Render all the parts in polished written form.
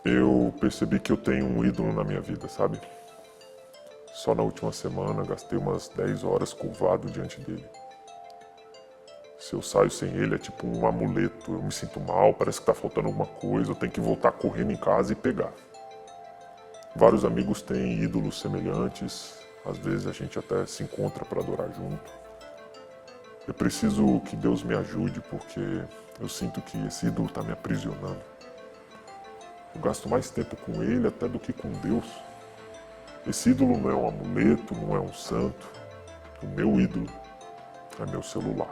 Eu percebi que eu tenho um ídolo na minha vida, sabe? Só na última semana gastei umas 10 horas curvado diante dele. Se eu saio sem ele é tipo um amuleto, eu me sinto mal, parece que tá faltando alguma coisa, eu tenho que voltar correndo em casa e pegar. Vários amigos têm ídolos semelhantes, às vezes a gente até se encontra para adorar junto. Eu preciso que Deus me ajude porque eu sinto que esse ídolo está me aprisionando. Eu gasto mais tempo com ele até do que com Deus. Esse ídolo não é um amuleto, não é um santo. O meu ídolo é meu celular.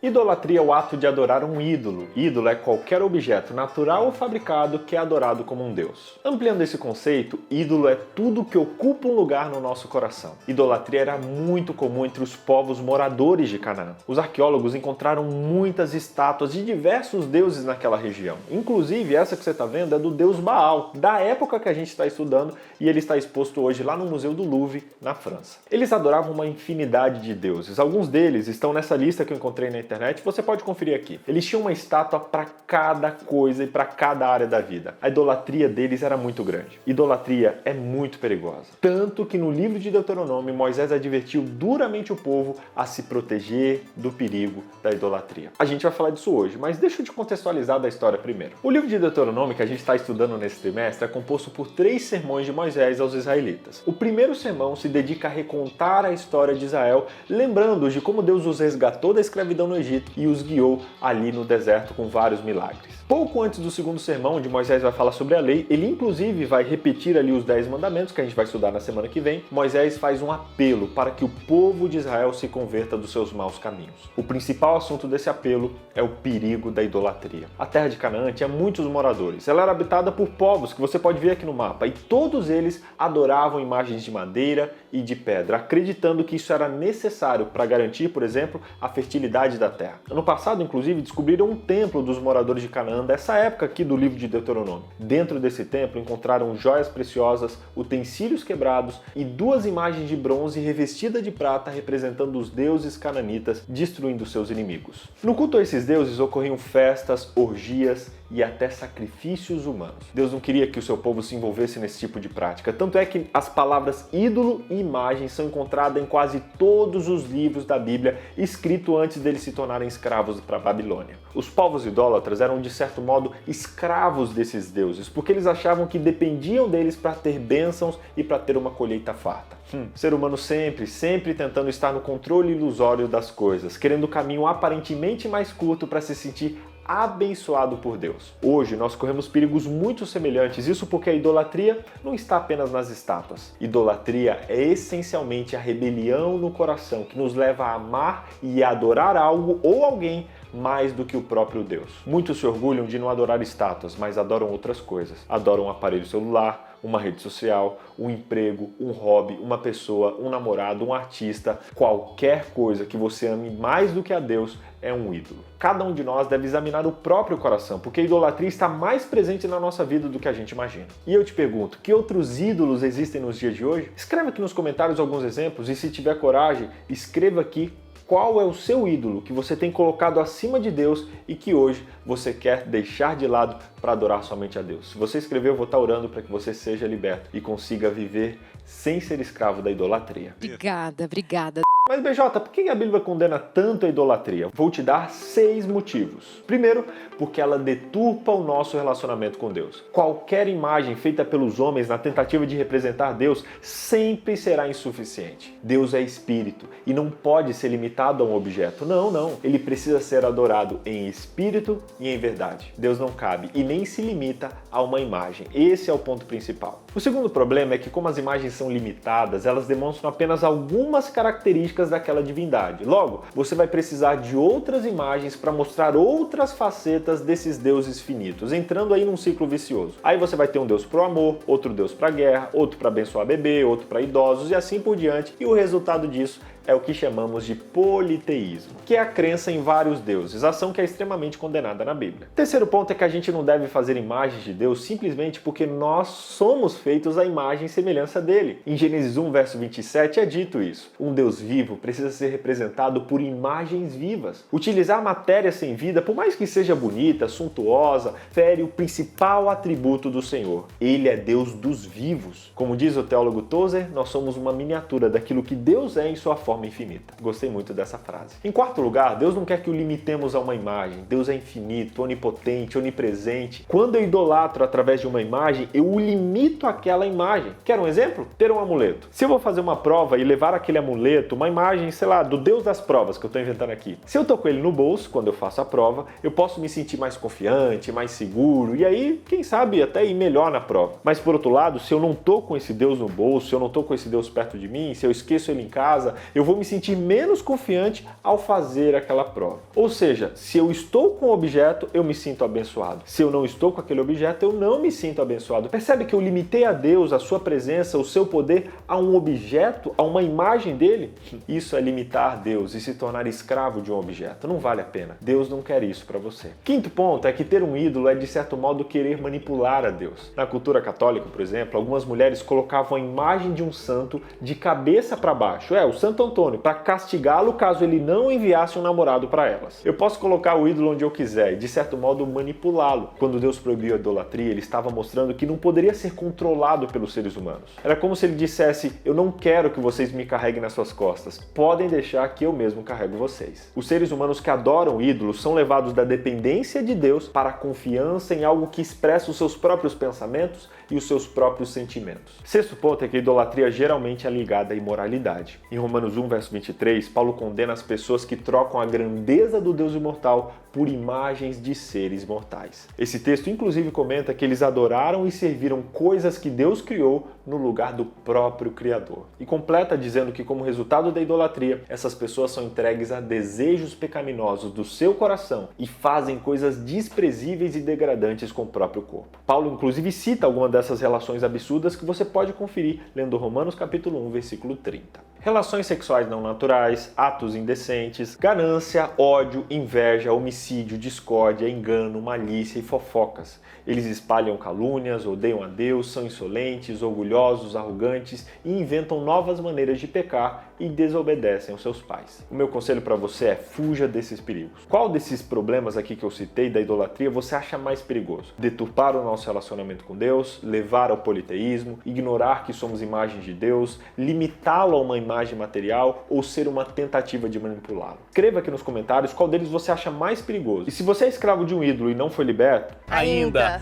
Idolatria é o ato de adorar um ídolo. Ídolo é qualquer objeto natural ou fabricado que é adorado como um deus. Ampliando esse conceito, ídolo é tudo que ocupa um lugar no nosso coração. Idolatria era muito comum entre os povos moradores de Canaã. Os arqueólogos encontraram muitas estátuas de diversos deuses naquela região. Inclusive, essa que você está vendo é do deus Baal, da época que a gente está estudando, e ele está exposto hoje lá no Museu do Louvre, na França. Eles adoravam uma infinidade de deuses. Alguns deles estão nessa lista que eu encontrei na internet, você pode conferir aqui. Eles tinham uma estátua para cada coisa e para cada área da vida. A idolatria deles era muito grande. Idolatria é muito perigosa. Tanto que no livro de Deuteronômio, Moisés advertiu duramente o povo a se proteger do perigo da idolatria. A gente vai falar disso hoje, mas deixa eu te contextualizar da história primeiro. O livro de Deuteronômio que a gente está estudando nesse trimestre é composto por 3 sermões de Moisés aos israelitas. O primeiro sermão se dedica a recontar a história de Israel, lembrando-os de como Deus os resgatou da escravidão no Egito e os guiou ali no deserto com vários milagres. Pouco antes do segundo sermão, onde Moisés vai falar sobre a lei, ele inclusive vai repetir ali os 10 mandamentos, que a gente vai estudar na semana que vem. Moisés faz um apelo para que o povo de Israel se converta dos seus maus caminhos. O principal assunto desse apelo é o perigo da idolatria. A terra de Canaã tinha muitos moradores. Ela era habitada por povos, que você pode ver aqui no mapa, e todos eles adoravam imagens de madeira e de pedra, acreditando que isso era necessário para garantir, por exemplo, a fertilidade da terra. Ano passado, inclusive, descobriram um templo dos moradores de Canaã, dessa época aqui do livro de Deuteronômio. Dentro desse templo encontraram joias preciosas, utensílios quebrados e 2 imagens de bronze revestidas de prata representando os deuses cananitas destruindo seus inimigos. No culto a esses deuses ocorriam festas, orgias e até sacrifícios humanos. Deus não queria que o seu povo se envolvesse nesse tipo de prática, tanto é que as palavras ídolo e imagem são encontradas em quase todos os livros da Bíblia, escrito antes deles se tornarem escravos para a Babilônia. Os povos idólatras eram, de certo modo, escravos desses deuses, porque eles achavam que dependiam deles para ter bênçãos e para ter uma colheita farta. Ser humano sempre tentando estar no controle ilusório das coisas, querendo o caminho aparentemente mais curto para se sentir abençoado por Deus. Hoje nós corremos perigos muito semelhantes, isso porque a idolatria não está apenas nas estátuas. Idolatria é essencialmente a rebelião no coração que nos leva a amar e a adorar algo ou alguém mais do que o próprio Deus. Muitos se orgulham de não adorar estátuas, mas adoram outras coisas. Adoram um aparelho celular, uma rede social, um emprego, um hobby, uma pessoa, um namorado, um artista. Qualquer coisa que você ame mais do que a Deus é um ídolo. Cada um de nós deve examinar o próprio coração, porque a idolatria está mais presente na nossa vida do que a gente imagina. E eu te pergunto, que outros ídolos existem nos dias de hoje? Escreve aqui nos comentários alguns exemplos e, se tiver coragem, escreva aqui qual é o seu ídolo que você tem colocado acima de Deus e que hoje você quer deixar de lado para adorar somente a Deus. Se você escrever, eu vou estar orando para que você seja liberto e consiga viver sem ser escravo da idolatria. Obrigada. Mas BJ, por que a Bíblia condena tanto a idolatria? Vou te dar 6 motivos. Primeiro, porque ela deturpa o nosso relacionamento com Deus. Qualquer imagem feita pelos homens na tentativa de representar Deus sempre será insuficiente. Deus é espírito e não pode ser limitado a um objeto. Não. Ele precisa ser adorado em espírito e em verdade. Deus não cabe e nem se limita a uma imagem. Esse é o ponto principal. O segundo problema é que, como as imagens são limitadas, elas demonstram apenas algumas características daquela divindade. Logo, você vai precisar de outras imagens para mostrar outras facetas desses deuses finitos, entrando aí num ciclo vicioso. Aí você vai ter um deus pro amor, outro deus pra guerra, outro para abençoar bebê, outro para idosos e assim por diante, e o resultado disso é o que chamamos de politeísmo, que é a crença em vários deuses, ação que é extremamente condenada na Bíblia. Terceiro ponto é que a gente não deve fazer imagens de Deus simplesmente porque nós somos feitos à imagem e semelhança dele. Em Gênesis 1, verso 27 é dito isso. Um Deus vivo precisa ser representado por imagens vivas. Utilizar matéria sem vida, por mais que seja bonita, suntuosa, fere o principal atributo do Senhor. Ele é Deus dos vivos. Como diz o teólogo Tozer, nós somos uma miniatura daquilo que Deus é em sua forma infinita. Gostei muito dessa frase. Em quarto lugar, Deus não quer que o limitemos a uma imagem. Deus é infinito, onipotente, onipresente. Quando eu idolatro através de uma imagem, eu o limito àquela imagem. Quer um exemplo? Ter um amuleto. Se eu vou fazer uma prova e levar aquele amuleto, uma imagem, sei lá, do Deus das provas que eu estou inventando aqui. Se eu tô com ele no bolso, quando eu faço a prova, eu posso me sentir mais confiante, mais seguro e aí, quem sabe, até ir melhor na prova. Mas por outro lado, se eu não tô com esse Deus no bolso, se eu não tô com esse Deus perto de mim, se eu esqueço ele em casa, eu vou me sentir menos confiante ao fazer aquela prova. Ou seja, se eu estou com o objeto, eu me sinto abençoado. Se eu não estou com aquele objeto, eu não me sinto abençoado. Percebe que eu limitei a Deus, a sua presença, o seu poder a um objeto, a uma imagem dele? Isso é limitar Deus e se tornar escravo de um objeto. Não vale a pena. Deus não quer isso para você. Quinto ponto é que ter um ídolo é, de certo modo, querer manipular a Deus. Na cultura católica, por exemplo, algumas mulheres colocavam a imagem de um santo de cabeça para baixo, o Santo Antônio, para castigá-lo caso ele não enviasse um namorado para elas. Eu posso colocar o ídolo onde eu quiser e, de certo modo, manipulá-lo. Quando Deus proibiu a idolatria, ele estava mostrando que não poderia ser controlado pelos seres humanos. Era como se ele dissesse: eu não quero que vocês me carreguem nas suas costas, podem deixar que eu mesmo carrego vocês. Os seres humanos que adoram ídolos são levados da dependência de Deus para a confiança em algo que expressa os seus próprios pensamentos e os seus próprios sentimentos. Sexto ponto é que a idolatria geralmente é ligada à imoralidade. Em Romanos 1, verso 23, Paulo condena as pessoas que trocam a grandeza do Deus imortal por imagens de seres mortais. Esse texto inclusive comenta que eles adoraram e serviram coisas que Deus criou no lugar do próprio Criador. E completa dizendo que, como resultado da idolatria, essas pessoas são entregues a desejos pecaminosos do seu coração e fazem coisas desprezíveis e degradantes com o próprio corpo. Paulo inclusive cita algumas dessas relações absurdas que você pode conferir lendo Romanos capítulo 1, versículo 30. Relações sexuais não naturais, atos indecentes, ganância, ódio, inveja, homicídio, discórdia, engano, malícia e fofocas. Eles espalham calúnias, odeiam a Deus, são insolentes, orgulhosos, arrogantes e inventam novas maneiras de pecar e desobedecem aos seus pais. O meu conselho para você é: fuja desses perigos. Qual desses problemas aqui que eu citei da idolatria você acha mais perigoso? Deturpar o nosso relacionamento com Deus, levar ao politeísmo, ignorar que somos imagens de Deus, limitá-lo a uma imagem material ou ser uma tentativa de manipulá-lo? Escreva aqui nos comentários qual deles você acha mais perigoso. E se você é escravo de um ídolo e não foi liberto, Ainda.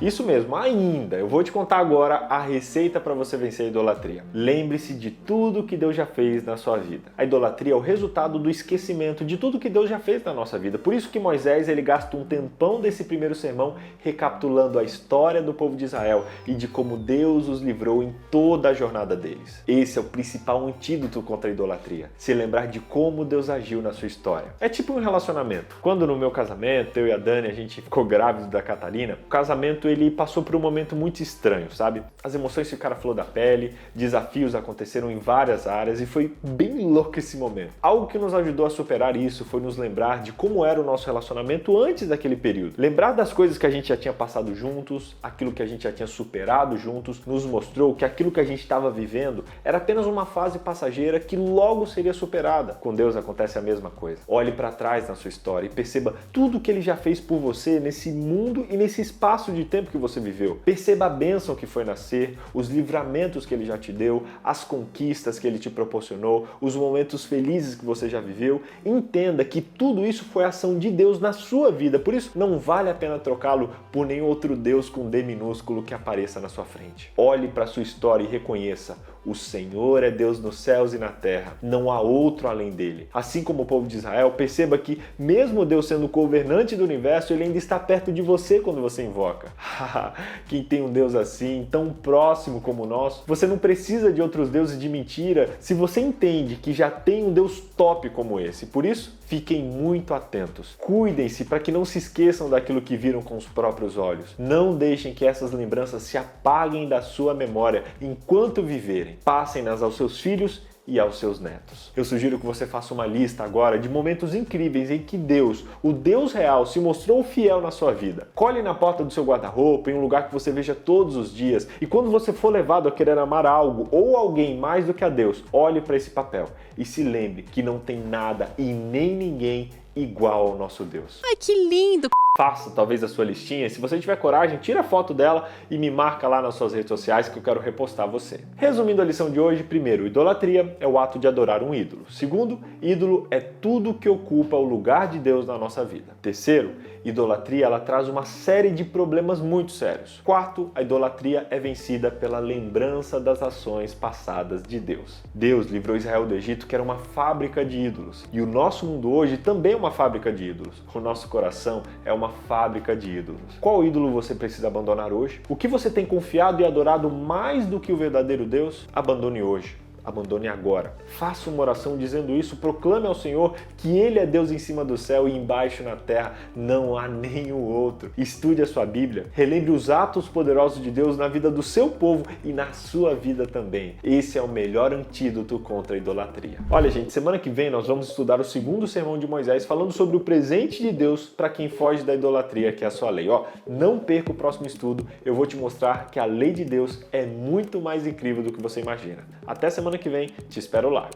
Isso mesmo, ainda. Eu vou te contar agora a receita para você vencer a idolatria. Lembre-se de tudo que Deus já fez na sua vida. A idolatria é o resultado do esquecimento de tudo que Deus já fez na nossa vida. Por isso que Moisés ele gasta um tempão desse primeiro sermão recapitulando a história do povo de Israel e de como Deus os livrou em toda a jornada deles. Esse é o principal antídoto contra a idolatria. Se lembrar de como Deus agiu na sua história. É tipo um relacionamento. Quando no meu casamento, eu e a Dani, a gente ficou grávido da Catarina, o casamento ele passou por um momento muito estranho, sabe? As emoções ficaram à flor da pele, desafios aconteceram em várias áreas e foi bem louco esse momento. Algo que nos ajudou a superar isso foi nos lembrar de como era o nosso relacionamento antes daquele período. Lembrar das coisas que a gente já tinha passado juntos, aquilo que a gente já tinha superado juntos, nos mostrou que aquilo que a gente estava vivendo era apenas uma fase passageira que logo seria superada. Com Deus acontece a mesma coisa. Olhe para trás na sua história e perceba tudo que Ele já fez por você nesse mundo e nesse espaço de tempo que você viveu. Perceba a bênção que foi nascer, os livramentos que Ele já te deu, as conquistas que Ele te proporcionou, os momentos felizes que você já viveu. Entenda que tudo isso foi ação de Deus na sua vida, por isso não vale a pena trocá-lo por nenhum outro Deus com D minúsculo que apareça na sua frente. Olhe para a sua história e reconheça: o Senhor é Deus nos céus e na terra, não há outro além dele. Assim como o povo de Israel, perceba que mesmo Deus sendo o governante do universo, Ele ainda está perto de você quando você invoca. Quem tem um Deus assim, tão próximo como o nosso, você não precisa de outros deuses de mentira se você entende que já tem um Deus top como esse. Por isso, fiquem muito atentos. Cuidem-se para que não se esqueçam daquilo que viram com os próprios olhos. Não deixem que essas lembranças se apaguem da sua memória enquanto viverem. Passem-nas aos seus filhos e aos seus netos. Eu sugiro que você faça uma lista agora de momentos incríveis em que Deus, o Deus real, se mostrou fiel na sua vida. Colhe na porta do seu guarda-roupa, em um lugar que você veja todos os dias, e quando você for levado a querer amar algo ou alguém mais do que a Deus, olhe para esse papel e se lembre que não tem nada e nem ninguém igual ao nosso Deus. Ai, que lindo! Faça talvez a sua listinha, se você tiver coragem, tira a foto dela e me marca lá nas suas redes sociais que eu quero repostar você. Resumindo a lição de hoje, primeiro, idolatria é o ato de adorar um ídolo. Segundo, ídolo é tudo que ocupa o lugar de Deus na nossa vida. Terceiro, idolatria ela traz uma série de problemas muito sérios. Quarto, a idolatria é vencida pela lembrança das ações passadas de Deus. Deus livrou Israel do Egito, que era uma fábrica de ídolos. E o nosso mundo hoje também é uma fábrica de ídolos. O nosso coração é uma fábrica de ídolos. Qual ídolo você precisa abandonar hoje? O que você tem confiado e adorado mais do que o verdadeiro Deus? Abandone hoje. Abandone agora. Faça uma oração dizendo isso, proclame ao Senhor que Ele é Deus em cima do céu e embaixo na terra não há nenhum outro. Estude a sua Bíblia, relembre os atos poderosos de Deus na vida do seu povo e na sua vida também. Esse é o melhor antídoto contra a idolatria. Olha, gente, semana que vem nós vamos estudar o segundo sermão de Moisés falando sobre o presente de Deus para quem foge da idolatria, que é a sua lei. Não perca o próximo estudo, eu vou te mostrar que a lei de Deus é muito mais incrível do que você imagina. Até semana que vem, te espero lá.